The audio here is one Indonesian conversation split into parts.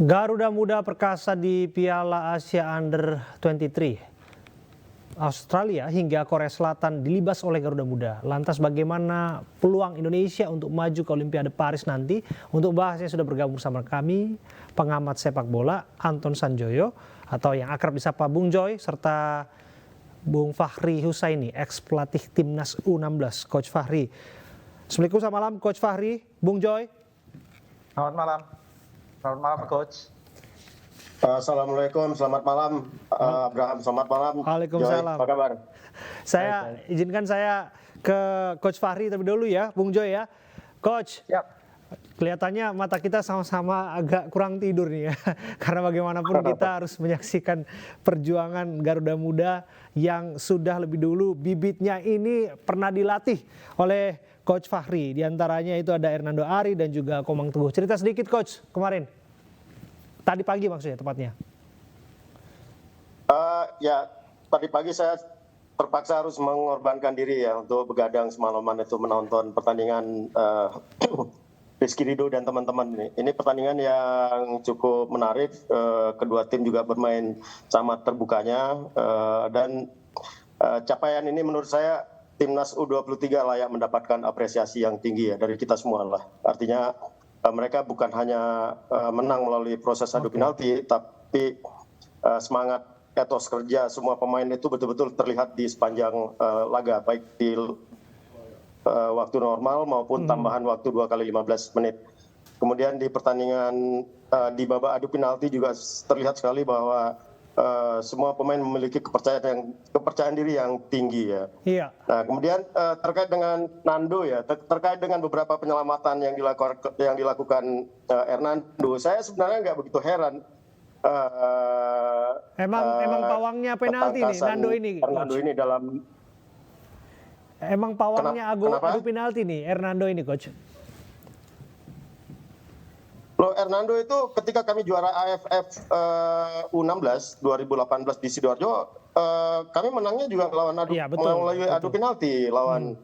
Garuda Muda perkasa di Piala Asia Under 23. Australia hingga Korea Selatan dilibas oleh Garuda Muda. Lantas bagaimana peluang Indonesia untuk maju ke Olimpiade Paris nanti? Untuk bahasnya sudah bergabung bersama kami pengamat sepak bola Anton Sanjoyo atau yang akrab disapa Bung Joy serta Bung Fahri Husaini, ex pelatih Timnas U16. Coach Fahri. Assalamualaikum, selamat malam Coach Fahri, Bung Joy. Selamat malam. Selamat malam, Coach. Assalamualaikum, selamat malam Abraham, selamat malam. Waalaikumsalam. Joy, apa kabar? Izinkan saya ke Coach Fahri terlebih dahulu ya, Bung Joy ya. Coach, kelihatannya mata kita sama-sama agak kurang tidur nih ya. Karena bagaimanapun kita harus menyaksikan perjuangan Garuda Muda yang sudah lebih dulu bibitnya ini pernah dilatih oleh Coach Fahri. Di antaranya itu ada Hernando Ari dan juga Komang Teguh. Cerita sedikit Coach kemarin. Tadi pagi maksudnya tepatnya. Ya, tadi pagi saya terpaksa harus mengorbankan diri ya untuk begadang semalaman itu menonton pertandingan Rizky Ridho dan teman-teman ini. Ini pertandingan yang cukup menarik. Kedua tim juga bermain sama terbukanya dan capaian ini menurut saya Timnas U23 layak mendapatkan apresiasi yang tinggi ya dari kita semua lah. Artinya mereka bukan hanya menang melalui proses adu penalti, tapi semangat etos kerja semua pemain itu betul-betul terlihat di sepanjang laga, baik di waktu normal maupun tambahan waktu 2 kali 15 menit. Kemudian di pertandingan di babak adu penalti juga terlihat sekali bahwa semua pemain memiliki kepercayaan diri yang tinggi ya. Iya. Nah, kemudian terkait dengan Nando ya, terkait dengan beberapa penyelamatan yang dilakukan Hernando, saya sebenarnya nggak begitu heran. Emang pawangnya penalti nih, Nando ini. Hernando ini dalam. Emang pawangnya adu penalti nih, Hernando ini, Coach. Loh, Hernando itu ketika kami juara AFF U16 2018 di Sidoarjo, kami menangnya juga lawan melalui adu penalti lawan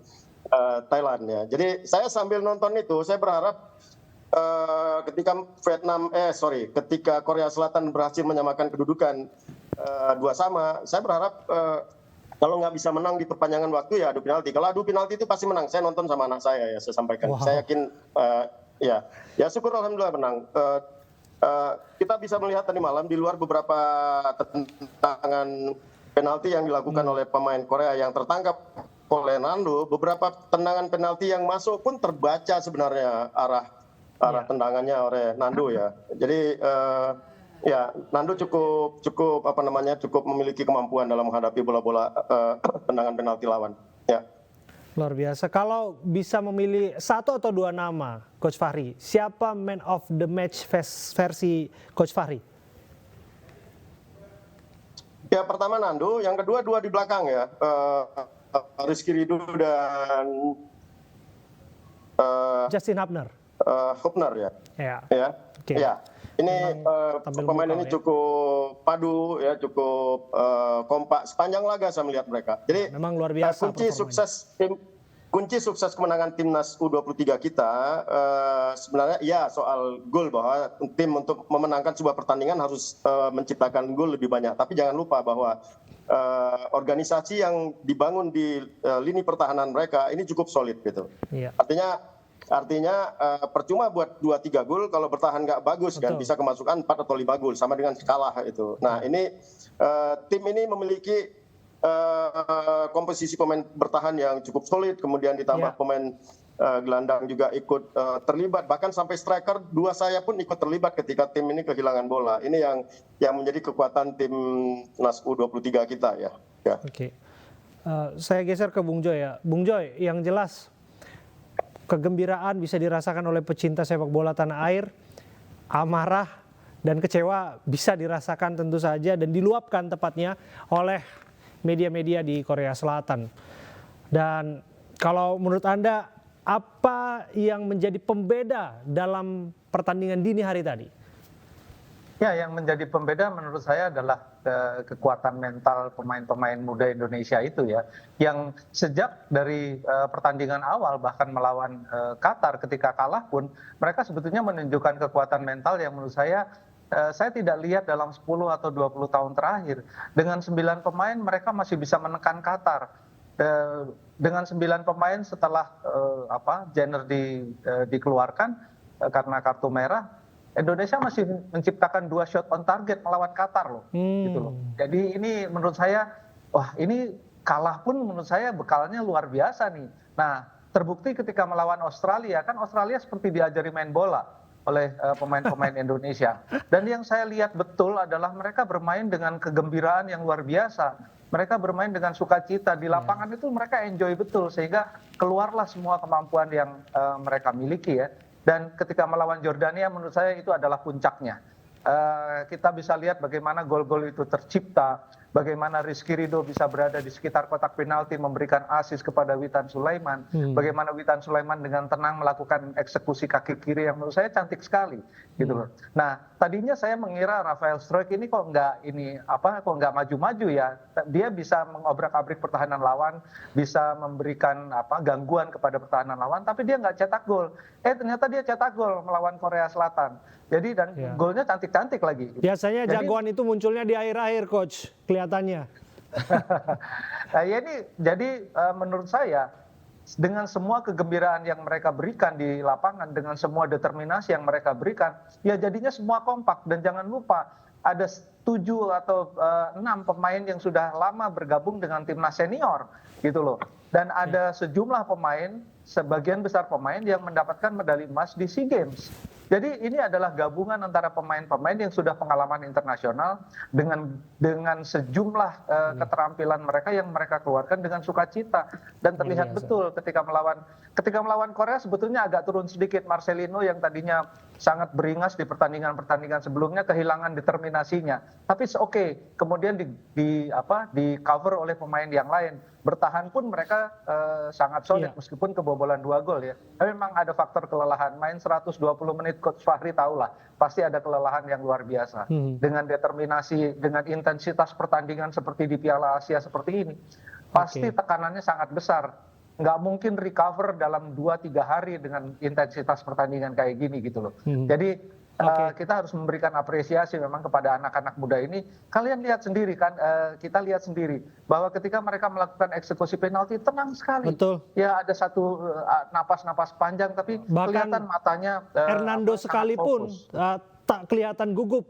Thailand ya. Jadi saya sambil nonton itu, saya berharap ketika Korea Selatan berhasil menyamakan kedudukan 2-2, saya berharap kalau nggak bisa menang di perpanjangan waktu ya adu penalti. Kalau adu penalti itu pasti menang. Saya nonton sama anak saya ya, saya sampaikan. Wow. Saya yakin ya syukur alhamdulillah menang. Kita bisa melihat tadi malam di luar beberapa tendangan penalti yang dilakukan oleh pemain Korea yang tertangkap oleh Nando, beberapa tendangan penalti yang masuk pun terbaca sebenarnya arah tendangannya oleh Nando ya. Jadi ya Nando cukup memiliki kemampuan dalam menghadapi bola-bola tendangan penalti lawan. Ya. Luar biasa. Kalau bisa memilih satu atau dua nama, Coach Fahri, siapa man of the match versi Coach Fahri? Ya, pertama Nando, yang kedua dua di belakang ya, Rizky Ridho dan Justin Hubner. Hubner ya. Ya. Okay. Ya. Ini pemain ini cukup padu ya, cukup kompak sepanjang laga saya melihat mereka. Jadi memang luar biasa. Kunci sukses kemenangan Timnas U23 kita sebenarnya ya soal gol, bahwa tim untuk memenangkan sebuah pertandingan harus menciptakan gol lebih banyak. Tapi jangan lupa bahwa organisasi yang dibangun di lini pertahanan mereka ini cukup solid gitu. Iya. Artinya percuma buat 2-3 gol kalau bertahan nggak bagus. Betul. Kan bisa kemasukan 4 atau 5 gol sama dengan kalah itu. Nah, ini tim ini memiliki komposisi pemain bertahan yang cukup solid, kemudian ditambah pemain gelandang juga ikut terlibat, bahkan sampai striker dua saya pun ikut terlibat ketika tim ini kehilangan bola. Ini yang menjadi kekuatan tim Timnas U23 kita ya. Oke. Saya geser ke Bung Joy ya. Bung Joy, yang jelas kegembiraan bisa dirasakan oleh pecinta sepak bola tanah air, amarah dan kecewa bisa dirasakan tentu saja dan diluapkan tepatnya oleh media-media di Korea Selatan. Dan kalau menurut Anda, apa yang menjadi pembeda dalam pertandingan dini hari tadi? Ya, yang menjadi pembeda menurut saya adalah kekuatan mental pemain-pemain muda Indonesia itu ya, yang sejak dari pertandingan awal bahkan melawan Qatar ketika kalah pun mereka sebetulnya menunjukkan kekuatan mental yang menurut saya saya tidak lihat dalam 10 atau 20 tahun terakhir dengan 9 pemain mereka masih bisa menekan Qatar. Dengan 9 pemain setelah Jenner dikeluarkan karena kartu merah, Indonesia masih menciptakan 2 shot on target melawan Qatar loh, gitu loh. Jadi ini menurut saya, wah ini kalah pun menurut saya bekalnya luar biasa nih. Nah, terbukti ketika melawan Australia, kan Australia seperti diajari main bola oleh pemain-pemain Indonesia. Dan yang saya lihat betul adalah mereka bermain dengan kegembiraan yang luar biasa. Mereka bermain dengan sukacita. Di lapangan itu mereka enjoy betul, sehingga keluarlah semua kemampuan yang mereka miliki ya. Dan ketika melawan Jordania menurut saya itu adalah puncaknya. Kita bisa lihat bagaimana gol-gol itu tercipta, bagaimana Rizky Ridho bisa berada di sekitar kotak penalti memberikan assist kepada Witan Sulaiman, bagaimana Witan Sulaiman dengan tenang melakukan eksekusi kaki kiri yang menurut saya cantik sekali, gitu loh. Nah, tadinya saya mengira Rafael Struijk ini kok nggak maju-maju ya. Dia bisa mengobrak-abrik pertahanan lawan, bisa memberikan gangguan kepada pertahanan lawan, tapi dia nggak cetak gol. Ternyata dia cetak gol melawan Korea Selatan. Jadi golnya cantik-cantik lagi. Biasanya jagoan itu munculnya di akhir-akhir, Coach, kelihatannya. Nah, jadi menurut saya dengan semua kegembiraan yang mereka berikan di lapangan, dengan semua determinasi yang mereka berikan, ya jadinya semua kompak. Dan jangan lupa ada 7 atau 6 pemain yang sudah lama bergabung dengan timnas senior, gitu loh. Dan ada sejumlah pemain, sebagian besar pemain yang mendapatkan medali emas di SEA Games. Jadi ini adalah gabungan antara pemain-pemain yang sudah pengalaman internasional dengan sejumlah keterampilan mereka yang mereka keluarkan dengan sukacita, dan terlihat betul ketika melawan Korea sebetulnya agak turun sedikit Marcelino yang tadinya sangat beringas di pertandingan-pertandingan sebelumnya, kehilangan determinasinya. Tapi oke, kemudian di cover oleh pemain yang lain. Bertahan pun mereka sangat solid meskipun kebobolan 2 gol ya. Tapi memang ada faktor kelelahan. Main 120 menit, Coach Fahri tahulah pasti ada kelelahan yang luar biasa. Dengan determinasi, dengan intensitas pertandingan seperti di Piala Asia seperti ini, pasti tekanannya sangat besar. Nggak mungkin recover dalam 2-3 hari dengan intensitas pertandingan kayak gini gitu loh. Jadi kita harus memberikan apresiasi memang kepada anak-anak muda ini. Kalian lihat sendiri kan, kita lihat sendiri bahwa ketika mereka melakukan eksekusi penalti tenang sekali. Betul. Ya ada satu napas-napas panjang tapi bahkan kelihatan matanya. Hernando sekalipun tak kelihatan gugup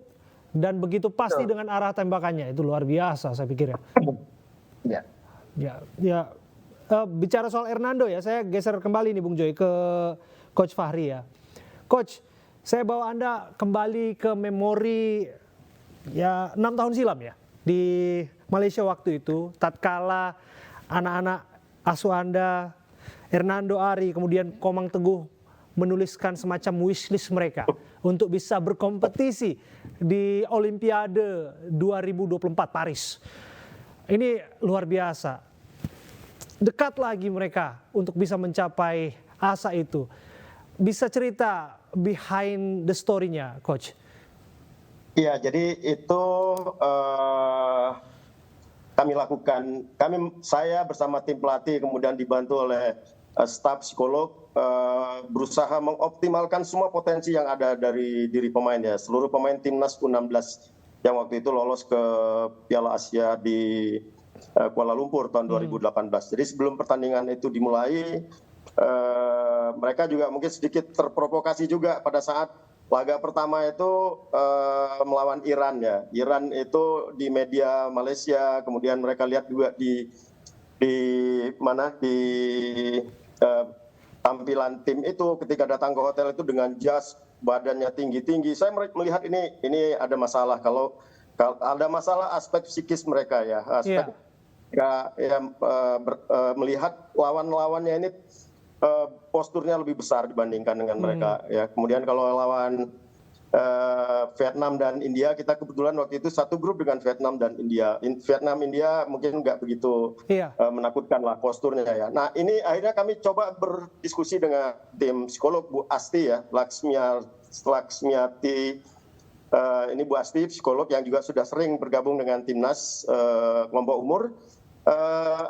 dan begitu pasti dengan arah tembakannya, itu luar biasa saya pikir ya. Ya. Bicara soal Hernando ya, saya geser kembali nih Bung Joy ke Coach Fahri ya. Coach, saya bawa Anda kembali ke memori ya 6 tahun silam ya di Malaysia waktu itu, tatkala anak-anak asuh Anda, Hernando Ari, kemudian Komang Teguh menuliskan semacam wishlist mereka untuk bisa berkompetisi di Olimpiade 2024 Paris. Ini luar biasa. Dekat lagi mereka untuk bisa mencapai asa itu. Bisa cerita behind the story-nya, Coach? Iya, jadi itu kami lakukan. Saya bersama tim pelatih kemudian dibantu oleh staf psikolog berusaha mengoptimalkan semua potensi yang ada dari diri pemain ya. Seluruh pemain timnas U16 yang waktu itu lolos ke Piala Asia di Kuala Lumpur tahun 2018. Jadi sebelum pertandingan itu dimulai, mereka juga mungkin sedikit terprovokasi juga pada saat laga pertama itu melawan Iran ya. Iran itu di media Malaysia, kemudian mereka lihat juga di tampilan tim itu ketika datang ke hotel itu dengan jas, badannya tinggi-tinggi. Saya melihat ini ada masalah. Kalau ada masalah aspek psikis mereka ya, aspek melihat lawan-lawannya ini posturnya lebih besar dibandingkan dengan mereka ya. Kemudian kalau lawan Vietnam dan India, kita kebetulan waktu itu satu grup dengan Vietnam dan India. Vietnam India mungkin nggak begitu menakutkan lah posturnya ya. Nah ini akhirnya kami coba berdiskusi dengan tim psikolog Bu Asti ya, Laksmiati. Ini Bu Asti, psikolog yang juga sudah sering bergabung dengan timnas kelompok umur.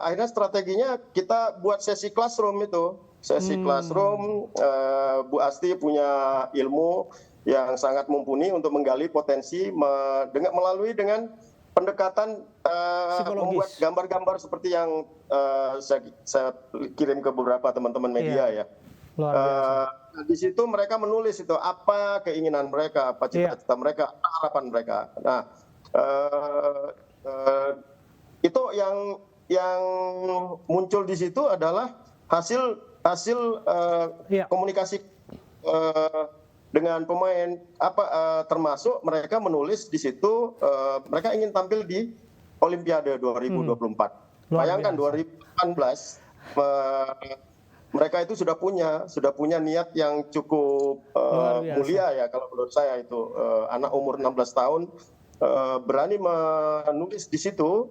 Akhirnya strateginya kita buat sesi classroom itu. Sesi classroom, Bu Asti punya ilmu yang sangat mumpuni untuk menggali potensi dengan pendekatan membuat Psikologis. gambar-gambar seperti yang saya kirim ke beberapa teman-teman media ya. Luar biasa. Di situ mereka menulis itu apa keinginan mereka, apa cita-cita mereka, apa harapan mereka. Nah, itu yang muncul di situ adalah hasil komunikasi dengan pemain, termasuk mereka menulis di situ mereka ingin tampil di Olimpiade 2024. Bayangkan 2018 mereka itu sudah punya niat yang cukup mulia ya kalau menurut saya itu, anak umur 16 tahun berani menulis di situ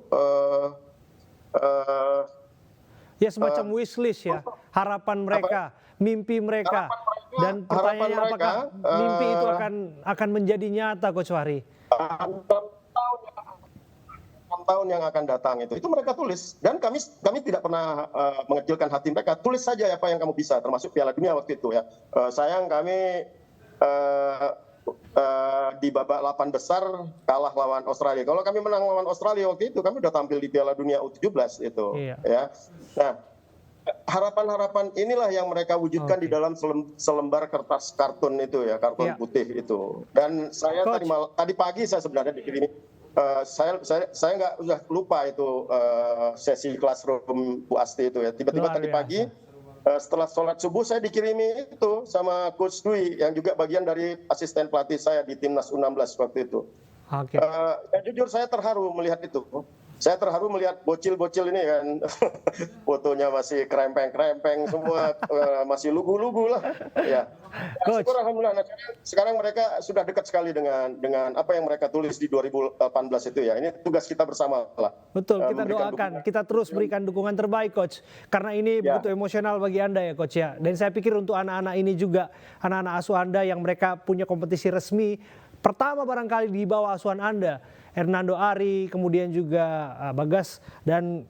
Ya semacam wishlist ya, harapan mereka, mimpi mereka, dan pertanyaannya apakah mimpi itu akan menjadi nyata, Coach Fahri? 6 tahun yang akan datang itu mereka tulis, dan kami tidak pernah mengecilkan hati mereka. Tulis saja apa yang kamu bisa, termasuk Piala Dunia waktu itu ya. Sayang kami di babak 8 besar kalah lawan Australia. Kalau kami menang lawan Australia waktu itu, kami udah tampil di Piala Dunia U17 itu. Ya. Nah, harapan-harapan inilah yang mereka wujudkan di dalam selembar kertas kartun itu ya, kartun putih itu. Dan saya tadi pagi saya sebenarnya dikirim. Saya nggak udah lupa itu sesi classroom Bu Asti itu ya. Tiba-tiba tadi pagi setelah sholat subuh saya dikirimi itu sama Coach Dwi yang juga bagian dari asisten pelatih saya di timnas U16 waktu itu. Jujur saya terharu melihat itu. Saya terharu melihat bocil-bocil ini kan, fotonya masih krempeng-krempeng semua, masih lugu-lugu lah. Ya. Syukur alhamdulillah. Sekarang mereka sudah dekat sekali dengan apa yang mereka tulis di 2018 itu ya. Ini tugas kita bersama lah. Betul, kita doakan, kita terus berikan dukungan terbaik, Coach. Karena ini begitu emosional bagi Anda ya, Coach ya. Dan saya pikir untuk anak-anak ini juga, anak-anak asuh Anda yang mereka punya kompetisi resmi, pertama barangkali di bawah asuhan Anda. Hernando Ari, kemudian juga Bagas, dan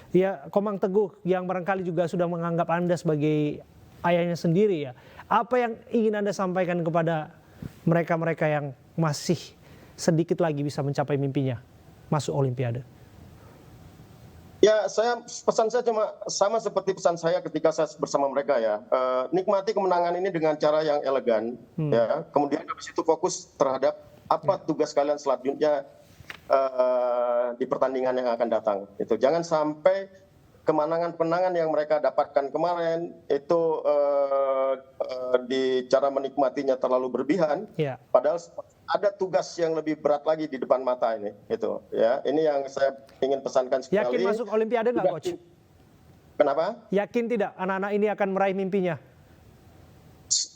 ya Komang Teguh yang barangkali juga sudah menganggap Anda sebagai ayahnya sendiri ya. Apa yang ingin Anda sampaikan kepada mereka-mereka yang masih sedikit lagi bisa mencapai mimpinya masuk Olimpiade? Ya, pesan saya cuma sama seperti pesan saya ketika saya bersama mereka ya. Nikmati kemenangan ini dengan cara yang elegan ya. Kemudian habis itu fokus terhadap apa tugas kalian selanjutnya di pertandingan yang akan datang. Itu jangan sampai kemenangan-kemenangan yang mereka dapatkan kemarin itu di cara menikmatinya terlalu berlebihan. Padahal ada tugas yang lebih berat lagi di depan mata ini. Itu ya. Ini yang saya ingin pesankan sekali. Yakin masuk Olimpiade nggak, Coach? Kenapa? Yakin tidak anak-anak ini akan meraih mimpinya?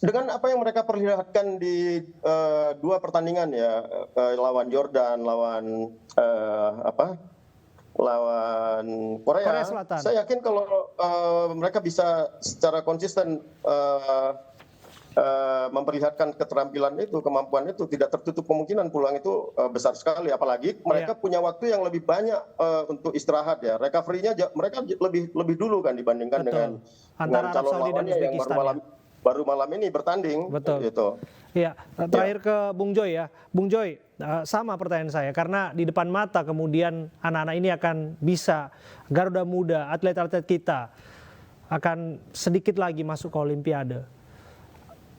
Dengan apa yang mereka perlihatkan di 2 pertandingan ya, lawan Jordan, lawan Korea Selatan. Saya yakin kalau mereka bisa secara konsisten memperlihatkan keterampilan itu, kemampuan itu, tidak tertutup kemungkinan peluang itu besar sekali. Apalagi mereka punya waktu yang lebih banyak untuk istirahat ya. Recovery-nya mereka lebih dulu kan dibandingkan dengan calon lawannya yang baru malam ini bertanding. Betul. Gitu. Ya, terakhir ke Bung Joy ya. Bung Joy, sama pertanyaan saya, karena di depan mata kemudian anak-anak ini akan bisa, Garuda Muda, atlet-atlet kita akan sedikit lagi masuk ke Olimpiade.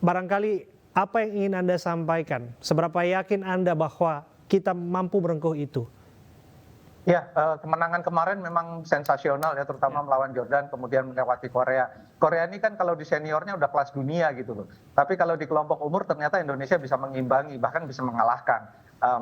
Barangkali apa yang ingin Anda sampaikan? Seberapa yakin Anda bahwa kita mampu merengkuh itu? Ya, kemenangan kemarin memang sensasional ya, terutama melawan Jordan, kemudian melewati Korea. Korea ini kan kalau di seniornya udah kelas dunia gitu loh. Tapi kalau di kelompok umur ternyata Indonesia bisa mengimbangi, bahkan bisa mengalahkan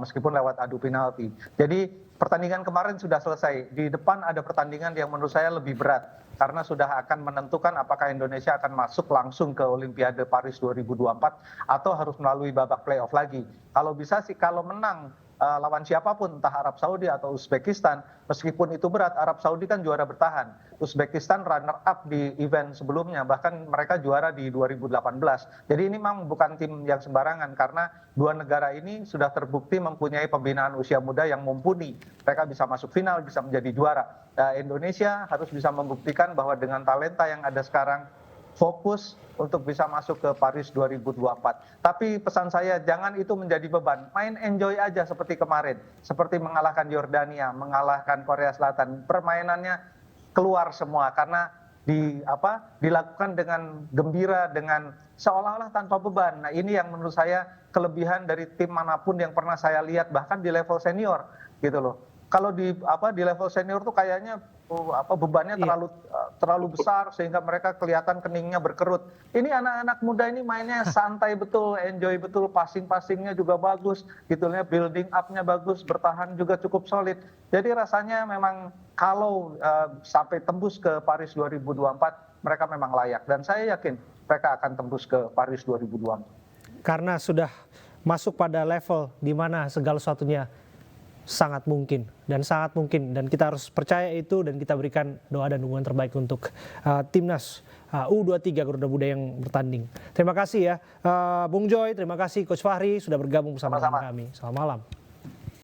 meskipun lewat adu penalti. Jadi pertandingan kemarin sudah selesai. Di depan ada pertandingan yang menurut saya lebih berat karena sudah akan menentukan apakah Indonesia akan masuk langsung ke Olimpiade Paris 2024 atau harus melalui babak playoff lagi. Kalau bisa sih, kalau menang lawan siapapun, entah Arab Saudi atau Uzbekistan, meskipun itu berat, Arab Saudi kan juara bertahan. Uzbekistan runner up di event sebelumnya, bahkan mereka juara di 2018. Jadi ini memang bukan tim yang sembarangan, karena dua negara ini sudah terbukti mempunyai pembinaan usia muda yang mumpuni. Mereka bisa masuk final, bisa menjadi juara. Indonesia harus bisa membuktikan bahwa dengan talenta yang ada sekarang, fokus untuk bisa masuk ke Paris 2024. Tapi pesan saya, jangan itu menjadi beban. Main enjoy aja seperti kemarin. Seperti mengalahkan Yordania, mengalahkan Korea Selatan. Permainannya keluar semua karena dilakukan dengan gembira, dengan seolah-olah tanpa beban. Nah, ini yang menurut saya kelebihan dari tim manapun yang pernah saya lihat, bahkan di level senior gitu loh. Kalau di level senior tuh kayaknya bebannya terlalu besar sehingga mereka kelihatan keningnya berkerut. Ini anak-anak muda ini mainnya santai betul, enjoy betul, passingnya juga bagus, gitu ya, building up-nya bagus, bertahan juga cukup solid. Jadi rasanya memang kalau sampai tembus ke Paris 2024 mereka memang layak, dan saya yakin mereka akan tembus ke Paris 2024. Karena sudah masuk pada level di mana segala sesuatunya sangat mungkin dan kita harus percaya itu, dan kita berikan doa dan dukungan terbaik untuk timnas U23 Garuda Muda yang bertanding. Terima kasih ya Bung Joy, terima kasih Coach Fahri sudah bergabung bersama kami. Selamat malam.